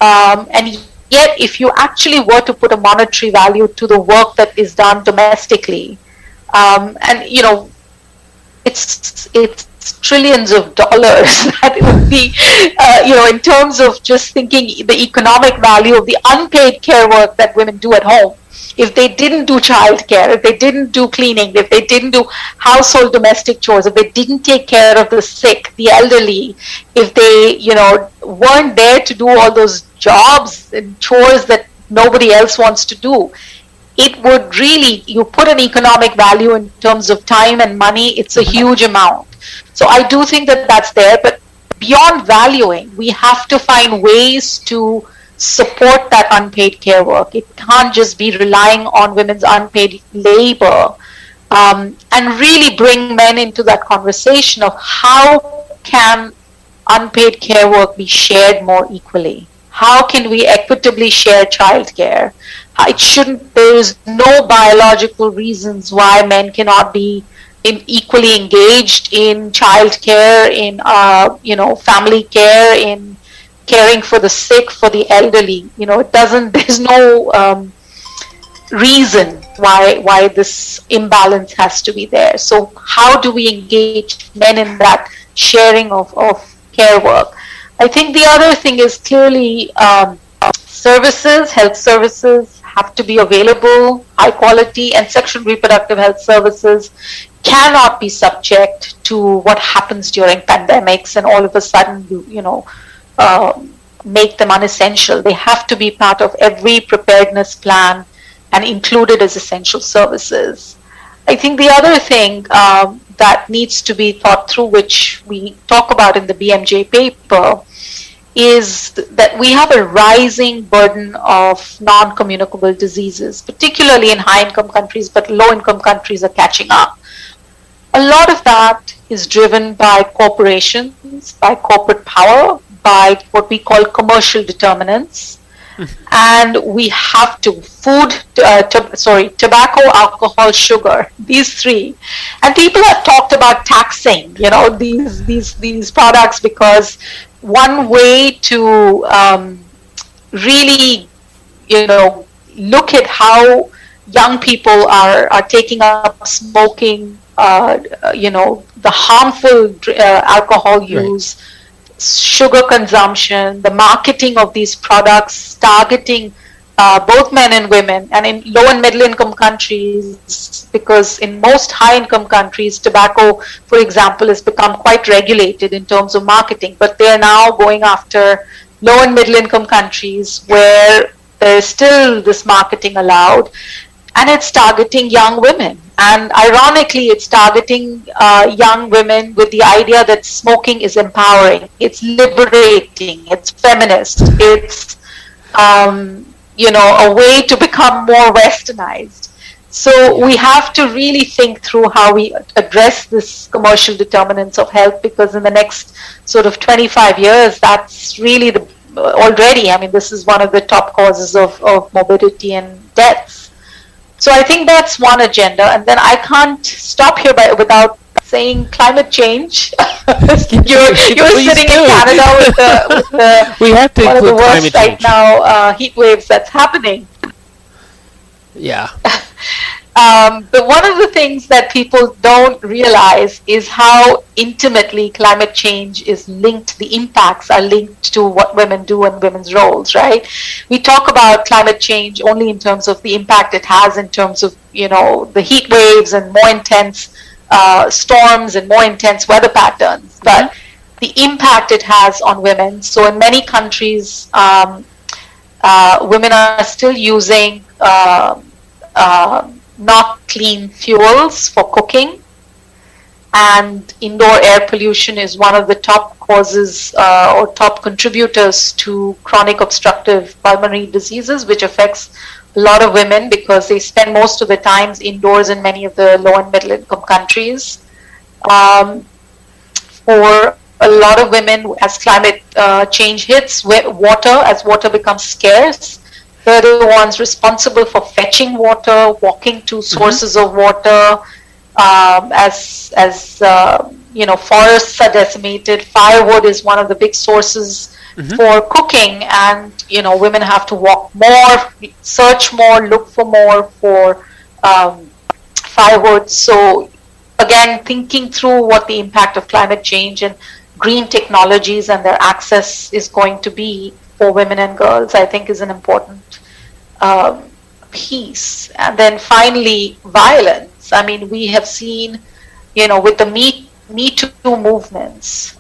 And yet, if you actually were to put a monetary value to the work that is done domestically, and you know, it's trillions of dollars that it would be, you know, in terms of just thinking the economic value of the unpaid care work that women do at home. If they didn't do childcare, if they didn't do cleaning, if they didn't do household domestic chores, if they didn't take care of the sick, the elderly, if they, you know, weren't there to do all those jobs and chores that nobody else wants to do, it would really, you put an economic value in terms of time and money, it's a huge amount. So I do think that that's there, but beyond valuing, we have to find ways to support that unpaid care work. It can't just be relying on women's unpaid labor, and really bring men into that conversation of how can unpaid care work be shared more equally? How can we equitably share childcare? It shouldn't, there is no biological reasons why men cannot be equally engaged in childcare, in you know, family care, in caring for the sick, for the elderly. You know, it doesn't, there's no reason why this imbalance has to be there. So how do we engage men in that sharing of care work? I think the other thing is clearly services, health services have to be available, high quality, and sexual reproductive health services cannot be subject to what happens during pandemics and all of a sudden you know, make them unessential. They have to be part of every preparedness plan and included as essential services. I think the other thing that needs to be thought through, which we talk about in the BMJ paper, is that we have a rising burden of non-communicable diseases, particularly in high-income countries, but low-income countries are catching up. A lot of that is driven by corporations, by corporate power, by what we call commercial determinants. And we have to tobacco, alcohol, sugar, these three. And people have talked about taxing, you know, these products, because one way to really, you know, look at how young people are taking up smoking, you know, the harmful alcohol use, sugar consumption, the marketing of these products, targeting both men and women, and in low and middle income countries, because in most high income countries, tobacco, for example, has become quite regulated in terms of marketing, but they are now going after low and middle income countries where there is still this marketing allowed, and it's targeting young women. And ironically, it's targeting young women with the idea that smoking is empowering, it's liberating, it's feminist, it's a way to become more westernized. So we have to really think through how we address this commercial determinants of health, because in the next sort of 25 years, that's really already, I mean, this is one of the top causes of morbidity and deaths. So I think that's one agenda. And then I can't stop here without saying climate change. you're sitting in Canada with the we have to one of the worst right change. now heat waves that's happening. Yeah. But one of the things that people don't realize is how intimately climate change is linked, the impacts are linked to what women do and women's roles, right? We talk about climate change only in terms of the impact it has in terms of, the heat waves and more intense storms and more intense weather patterns, but the impact it has on women. So in many countries, women are still using not clean fuels for cooking, and indoor air pollution is one of the top causes or top contributors to chronic obstructive pulmonary diseases, which affects a lot of women because they spend most of the times indoors in many of the low and middle income countries. For a lot of women, as climate change hits, as water becomes scarce, they're the ones responsible for fetching water, walking to sources of water. As forests are decimated, firewood is one of the big sources for cooking, and women have to walk more, search more, look for more for firewood. So again, thinking through what the impact of climate change and green technologies and their access is going to be for women and girls, I think is an important piece. And then finally, violence. I mean, we have seen, with the Me Too movements,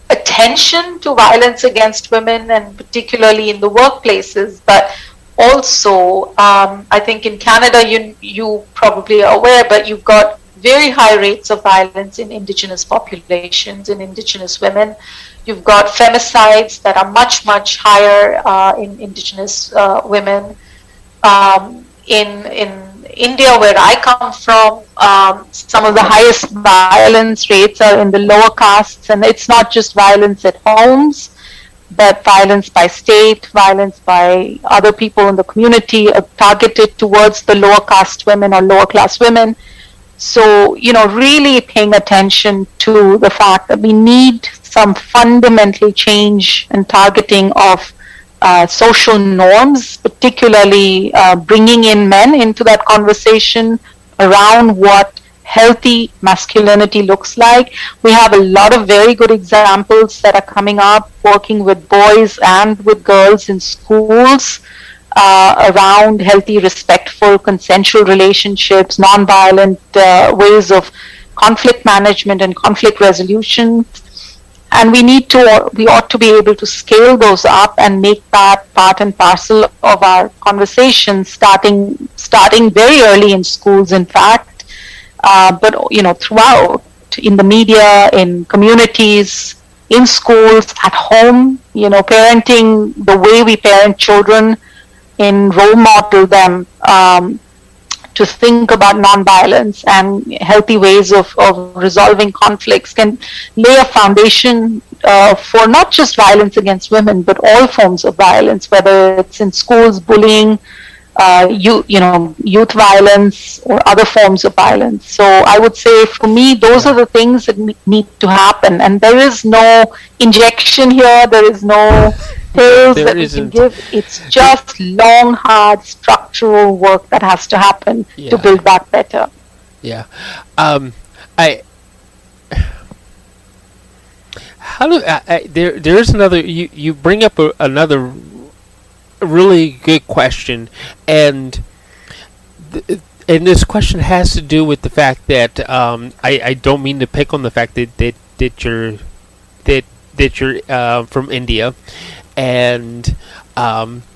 attention to violence against women, and particularly in the workplaces, but also, I think in Canada, you probably are aware, but you've got very high rates of violence in Indigenous populations, in Indigenous women. You've got femicides that are much, much higher in Indigenous women. In India, where I come from, some of the highest violence rates are in the lower castes, and it's not just violence at homes, but violence by state, violence by other people in the community targeted towards the lower caste women or lower class women. So, really paying attention to the fact that we need some fundamental change and targeting of social norms, particularly bringing in men into that conversation around what healthy masculinity looks like. We have a lot of very good examples that are coming up, working with boys and with girls in schools around healthy, respectful, consensual relationships, nonviolent ways of conflict management and conflict resolution. And we ought to be able to scale those up and make that part and parcel of our conversation, starting very early in schools, in fact, but throughout, in the media, in communities, in schools, at home. Parenting, the way we parent children, in role model them to think about nonviolence and healthy ways of resolving conflicts can lay a foundation for not just violence against women, but all forms of violence, whether it's in schools, bullying, youth violence, or other forms of violence. So I would say, for me, those are the things that need to happen. And there is no injection here. There is no pills that we can give. It's just long, hard, structural work that has to happen to build back better. Yeah. There's another, you bring up another a really good question, and this question has to do with the fact that I don't mean to pick on the fact that you're from India, and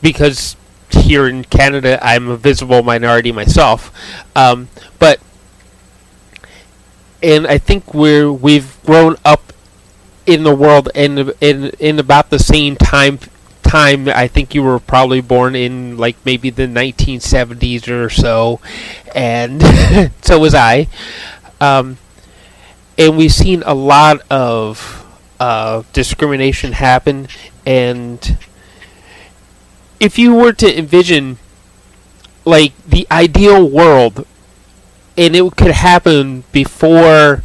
because here in Canada I'm a visible minority myself, but and I think we've grown up in the world in about the same time. I think you were probably born in like maybe the 1970s or so, and so was I. And we've seen a lot of discrimination happen. And if you were to envision like the ideal world, and it could happen before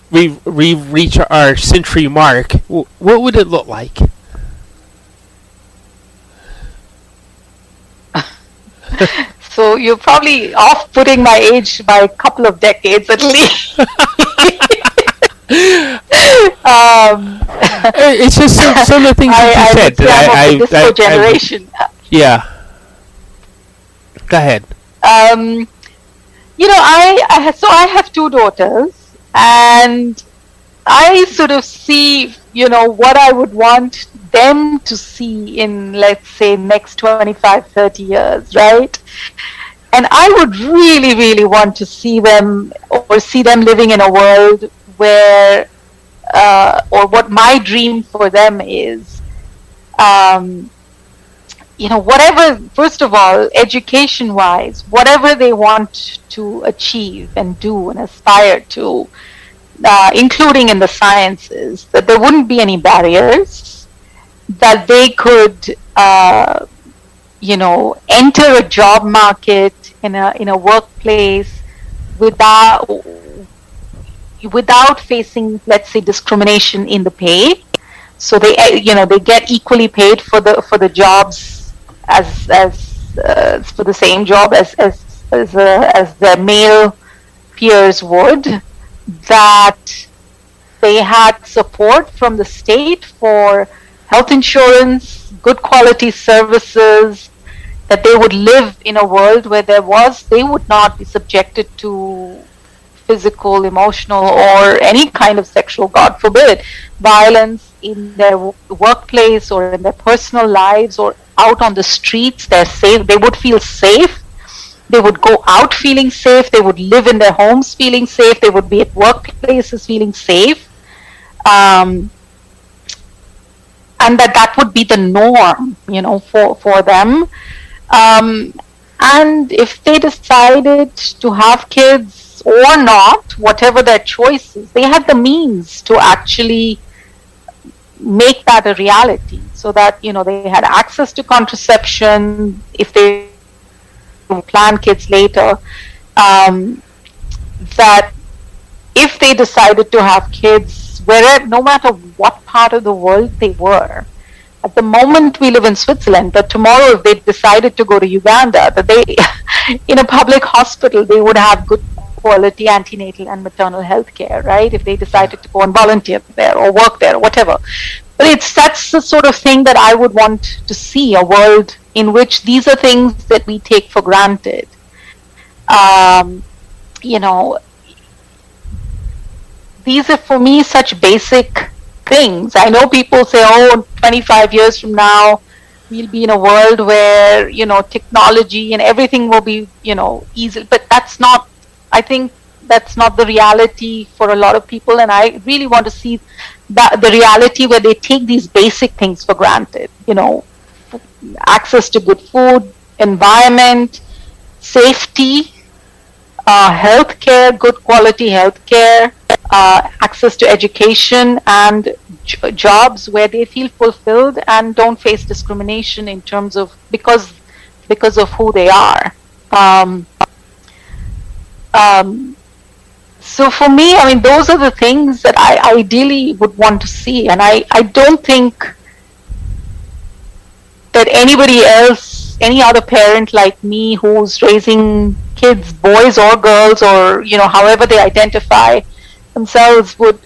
we reach our century mark, what would it look like? So you're probably off putting my age by a couple of decades at least. It's just some of the things that you said. I'm of the disco generation. Yeah. Go ahead. I have two daughters, and I sort of see, what I would want them to see in, let's say, next 25, 30 years, right? And I would really, really want to see them living in a world where, or what my dream for them is, whatever, first of all, education-wise, whatever they want to achieve and do and aspire to, including in the sciences, that there wouldn't be any barriers, that they could, enter a job market in a workplace without facing, let's say, discrimination in the pay. So they get equally paid for the jobs as for the same job as their male peers would. That they had support from the state for health insurance, good quality services, that they would live in a world where they would not be subjected to physical, emotional, or any kind of sexual, God forbid, violence in their workplace or in their personal lives or out on the streets. They're safe. They would feel safe. They would go out feeling safe. They would live in their homes feeling safe. They would be at workplaces feeling safe. And that would be the norm, for them. And if they decided to have kids or not, whatever their choices, they had the means to actually make that a reality, so that, they had access to contraception if they plan kids later, that if they decided to have kids, no matter what part of the world they were. At the moment we live in Switzerland, but tomorrow if they decided to go to Uganda, that they, in a public hospital, they would have good quality antenatal and maternal health care, right? If they decided to go and volunteer there or work there or whatever. But that's the sort of thing that I would want to see, a world in which these are things that we take for granted. These are for me such basic things. I know people say, 25 years from now, we'll be in a world where, technology and everything will be, easy. But I think that's not the reality for a lot of people. And I really want to see the reality where they take these basic things for granted, access to good food, environment, safety, healthcare, good quality healthcare, access to education, and jobs where they feel fulfilled and don't face discrimination in terms of because of who they are. So for me, those are the things that I ideally would want to see, and I don't think that anybody else, any other parent like me who's raising kids, boys or girls, or however they identify themselves, would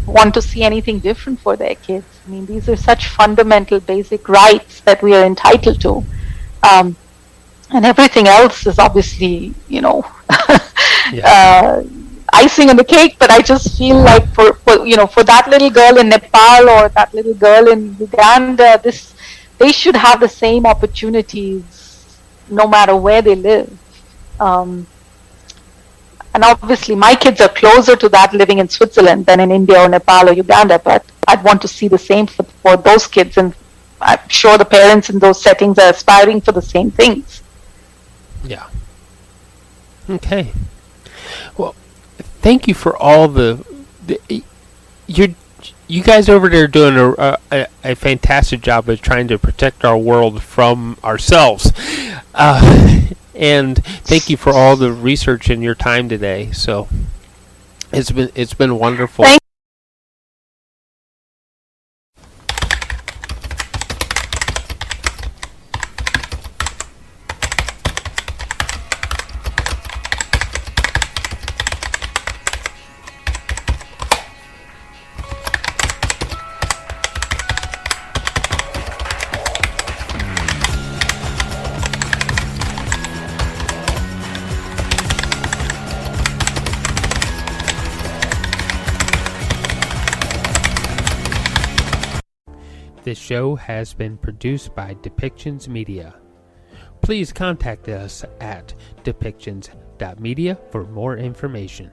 want to see anything different for their kids. I mean, these are such fundamental, basic rights that we are entitled to. And everything else is obviously, icing on the cake. But I just feel like for that little girl in Nepal or that little girl in Uganda, they should have the same opportunities no matter where they live. And obviously, my kids are closer to that living in Switzerland than in India or Nepal or Uganda. But I'd want to see the same for those kids, and I'm sure the parents in those settings are aspiring for the same things. Yeah. Okay. Well, thank you for all you guys over there doing a fantastic job of trying to protect our world from ourselves. And thank you for all the research and your time today. So it's been wonderful. This show has been produced by Depictions Media. Please contact us at depictions.media for more information.